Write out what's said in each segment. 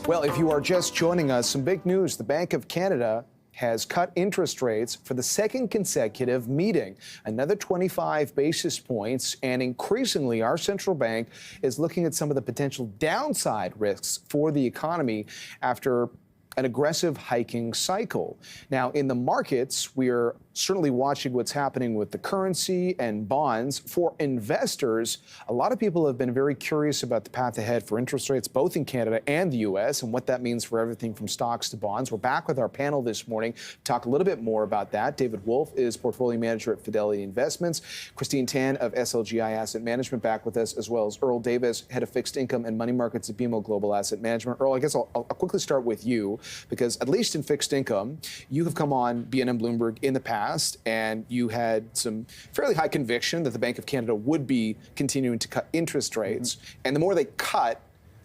Well, if you are just joining us, some big news. The Bank of Canada has cut interest rates for the second consecutive meeting, another 25 basis points, and increasingly our central bank is looking at some of the potential downside risks for the economy after an aggressive hiking cycle. Now, in the markets, we're certainly watching what's happening with the currency and bonds. For investors, a lot of people have been very curious about the path ahead for interest rates, both in Canada and the U.S., and what that means for everything from stocks to bonds. We're back with our panel this morning to talk a little bit more about that. David Wolf is portfolio manager at Fidelity Investments. Christine Tan of SLGI Asset Management back with us, as well as Earl Davis, head of fixed income and money markets at BMO Global Asset Management. Earl, I guess I'll quickly start with you, because at least in fixed income, you have come on BNN Bloomberg in the past, and you had some fairly high conviction that the Bank of Canada would be continuing to cut interest rates. And the more they cut,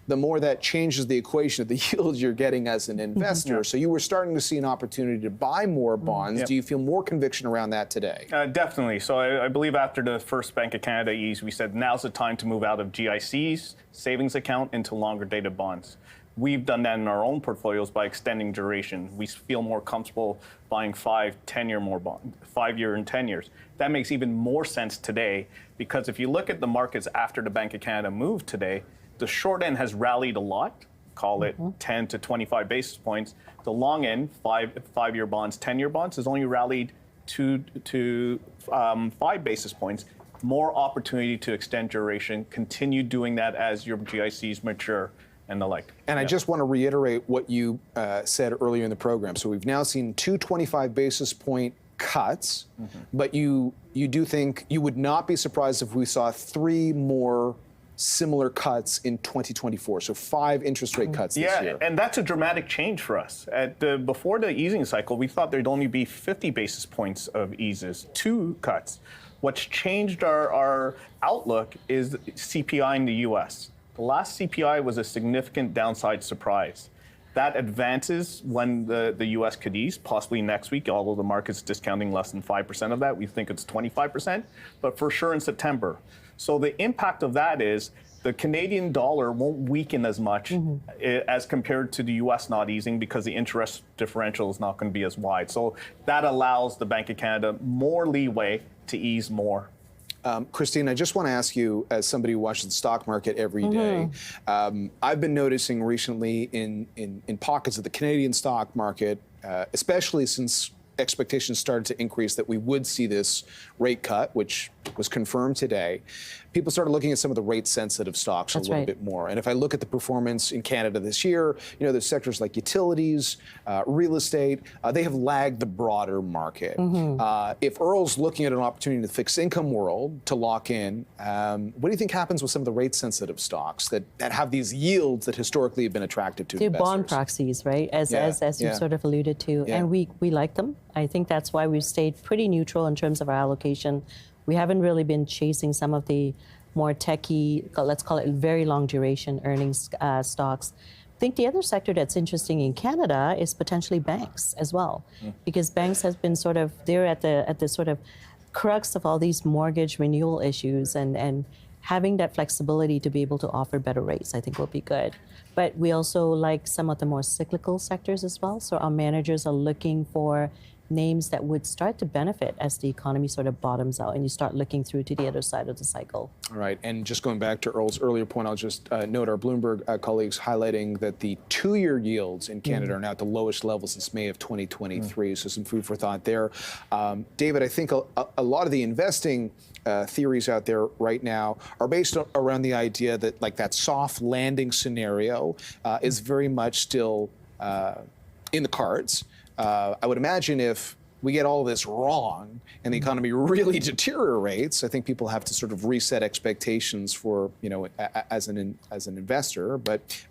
the more that changes the equation of the yield you're getting as an investor. So you were starting to see an opportunity to buy more bonds. Do you feel more conviction around that today? Definitely. So I believe after the first Bank of Canada ease, we said now's the time to move out of GICs, savings account, into longer dated bonds. We've done that in our own portfolios by extending duration. We feel more comfortable buying 5, 10-year more bonds, 5-year and 10 years. That makes even more sense today, because if you look at the markets after the Bank of Canada moved today, the short end has rallied a lot, call it 10 to 25 basis points. The long end, 5-year bonds, 10-year bonds, has only rallied 2 to 5 basis points. More opportunity to extend duration. Continue doing that as your GICs mature and the like. And I just want to reiterate what you said earlier in the program. So we've now seen 2 25 basis point cuts, but you do think you would not be surprised if we saw 3 more similar cuts in 2024, so 5 interest rate cuts this year. And that's a dramatic change for us. Before the easing cycle, we thought there'd only be 50 basis points of eases, 2 cuts. What's changed our outlook is CPI in the U.S. The last CPI was a significant downside surprise. That advances when the U.S. could ease, possibly next week, although the market's discounting less than 5% of that. We think it's 25%, but for sure in September. So the impact of that is the Canadian dollar won't weaken as much as compared to the U.S. not easing, because the interest differential is not going to be as wide. So that allows the Bank of Canada more leeway to ease more. Christine, I just want to ask you, as somebody who watches the stock market every day, I've been noticing recently in pockets of the Canadian stock market, especially since expectations started to increase that we would see this rate cut, which was confirmed today, people started looking at some of the rate-sensitive stocks a little bit more. And if I look at the performance in Canada this year, you know, there's sectors like utilities, real estate, they have lagged the broader market. If Earl's looking at an opportunity in the fixed income world to lock in, what do you think happens with some of the rate-sensitive stocks that have these yields that historically have been attractive to investors? Bond proxies, right? As you sort of alluded to. And we like them. I think that's why we've stayed pretty neutral in terms of our allocation. We haven't really been chasing some of the more techie, let's call it very long duration earnings stocks. I think the other sector that's interesting in Canada is potentially banks as well, because banks has been sort of, they're at the sort of crux of all these mortgage renewal issues, and having that flexibility to be able to offer better rates, I think will be good. But we also like some of the more cyclical sectors as well. So our managers are looking for names that would start to benefit as the economy sort of bottoms out and you start looking through to the other side of the cycle. All right, and just going back to Earl's earlier point, I'll just note our Bloomberg colleagues highlighting that the 2-year yields in Canada are now at the lowest level since May of 2023, so some food for thought there. David, I think a lot of the investing theories out there right now are based around the idea that like that soft landing scenario is very much still in the cards. I would imagine if we get all this wrong and the economy really deteriorates, I think people have to sort of reset expectations for, you know, as an investor. But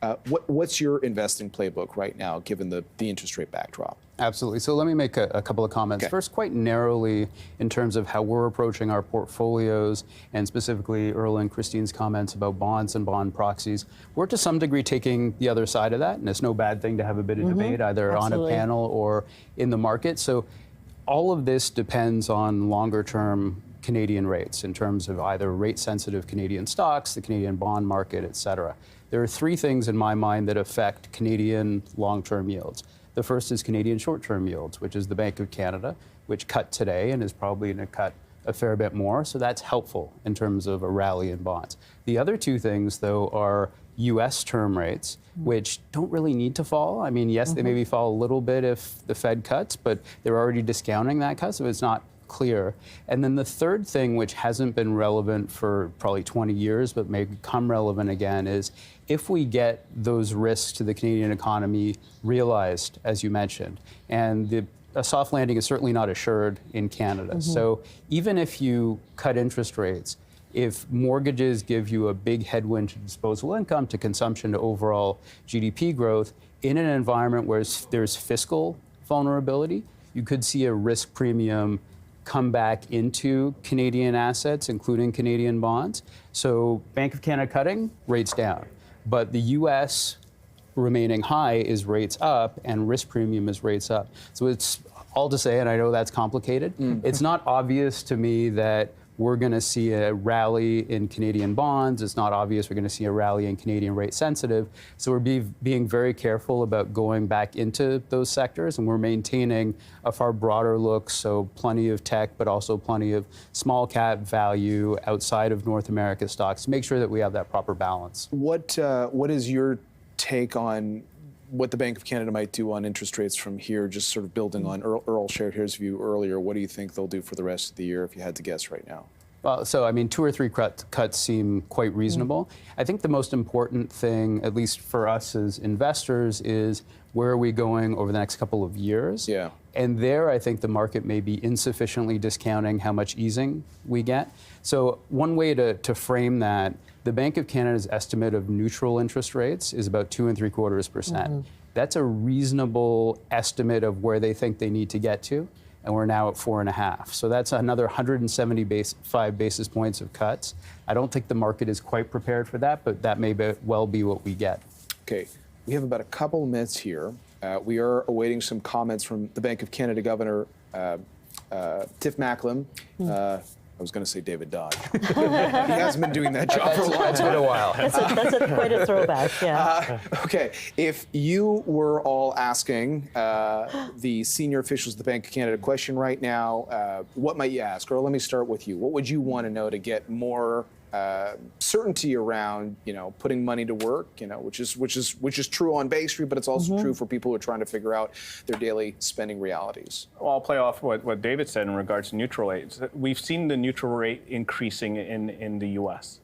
what's your investing playbook right now, given the interest rate backdrop? Absolutely. So let me make a couple of comments. First, quite narrowly in terms of how we're approaching our portfolios, and specifically Earl and Christine's comments about bonds and bond proxies. We're to some degree taking the other side of that, and it's no bad thing to have a bit of debate either on a panel or in the market. So all of this depends on longer term Canadian rates in terms of either rate sensitive Canadian stocks, the Canadian bond market, et cetera. there are three things in my mind that affect Canadian long-term yields. The first is Canadian short-term yields, which is the Bank of Canada, which cut today and is probably going to cut a fair bit more. So that's helpful in terms of a rally in bonds. The other two things, though, are U.S. term rates, which don't really need to fall. I mean, yes, they maybe fall a little bit if the Fed cuts, but they're already discounting that cut, so it's not clear. And then the third thing, which hasn't been relevant for probably 20 years, but may become relevant again, is if we get those risks to the Canadian economy realized, as you mentioned, and a soft landing is certainly not assured in Canada. So even if you cut interest rates, if mortgages give you a big headwind to disposable income, to consumption, to overall GDP growth, in an environment where there's fiscal vulnerability, you could see a risk premium come back into Canadian assets, including Canadian bonds. So Bank of Canada cutting, rates down. But the U.S. remaining high is rates up, and risk premium is rates up. So it's all to say, and I know that's complicated, it's not obvious to me that we're going to see a rally in Canadian bonds. It's not obvious we're going to see a rally in Canadian rate sensitive. So we're being very careful about going back into those sectors, and we're maintaining a far broader look. So plenty of tech, but also plenty of small cap value outside of North America stocks to make sure that we have that proper balance. What is your take on what the Bank of Canada might do on interest rates from here, just sort of building on Earl shared his view earlier? What do you think they'll do for the rest of the year if you had to guess right now? Well, so, I mean, 2 or 3 cuts seem quite reasonable. I think the most important thing, at least for us as investors, is where are we going over the next couple of years? Yeah. And there, I think the market may be insufficiently discounting how much easing we get. So one way to frame that, the Bank of Canada's estimate of neutral interest rates is about 2 3/4%. That's a reasonable estimate of where they think they need to get to, and we're now at 4.5. So that's another 175 basis points of cuts. I don't think the market is quite prepared for that, but that may well be what we get. Okay, we have about a couple of minutes here. We are awaiting some comments from the Bank of Canada Governor Tiff Macklem. I was going to say David Dodd. He hasn't been doing that job for a long time. It's been a while. That's quite a throwback, yeah. Okay, if you were all asking the senior officials of the Bank of Canada a question right now, what might you ask? Or let me start with you. What would you want to know to get more certainty around, putting money to work, which is true on Bay Street, but it's also true for people who are trying to figure out their daily spending realities? Well, I'll play off what David said in regards to neutral rates. We've seen the neutral rate increasing in the U.S.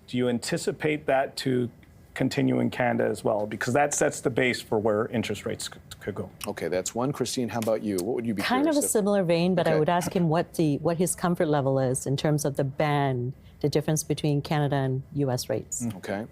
Do you anticipate that to continue in Canada as well? Because that sets the base for where interest rates could go. Okay, that's one. Christine, how about you? What would you be kind of a similar vein, but Okay. I would ask him what his comfort level is in terms of the band, the difference between Canada and U.S. rates. Okay.